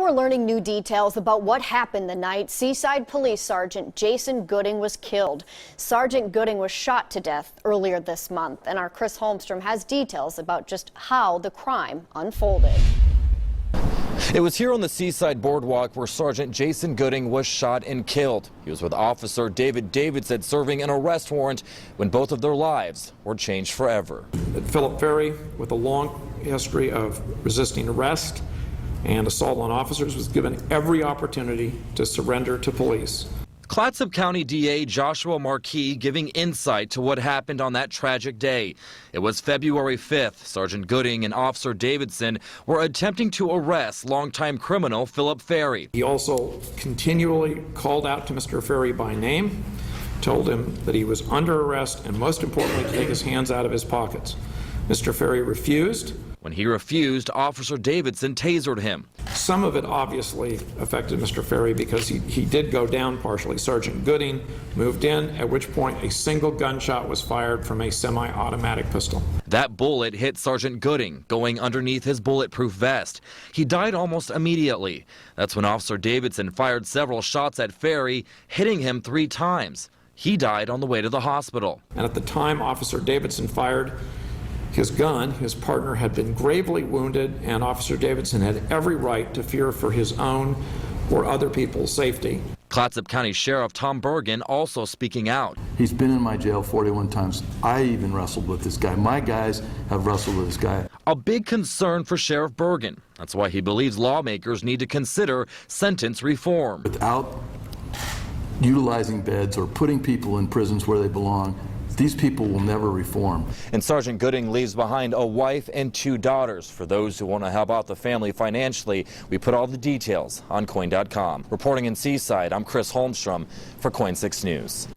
we're learning new details about what happened the night Seaside Police Sergeant Jason Gooding was killed. Sergeant Gooding was shot to death earlier this month, and our Chris Holmstrom has details about just how the crime unfolded. It was here on the Seaside Boardwalk where Sergeant Jason Gooding was shot and killed. He was with Officer David Davidson serving an arrest warrant when both of their lives were changed forever. At Phillip Ferry, with a long history of resisting arrest and assault on officers, was given every opportunity to surrender to police. Clatsop County DA Joshua Marquis giving insight to what happened on that tragic day. It was February 5th. Sergeant Gooding and Officer Davidson were attempting to arrest longtime criminal Phillip Ferry. He also continually called out to Mr. Ferry by name, told him that he was under arrest, and most importantly, to take his hands out of his pockets. Mr. Ferry refused. When he refused, Officer Davidson tasered him. Some of it obviously affected Mr. Ferry because he did go down partially. Sergeant Gooding moved in, at which point a single gunshot was fired from a semi-automatic pistol. That bullet hit Sergeant Gooding, going underneath his bulletproof vest. He died almost immediately. That's when Officer Davidson fired several shots at Ferry, hitting him 3 times. He died on the way to the hospital. And at the time Officer Davidson fired his gun, his partner had been gravely wounded, and Officer Davidson had every right to fear for his own or other people's safety. Clatsop County Sheriff Tom Bergen also speaking out. He's been in my jail 41 times. I even wrestled with this guy. My guys have wrestled with this guy. A big concern for Sheriff Bergen. That's why he believes lawmakers need to consider sentence reform. Without utilizing beds or putting people in prisons where they belong, these people will never reform. And Sergeant Gooding leaves behind a wife and 2 daughters. For those who want to help out the family financially, we put all the details on KOIN.com. Reporting in Seaside, I'm Chris Holmstrom for KOIN 6 News.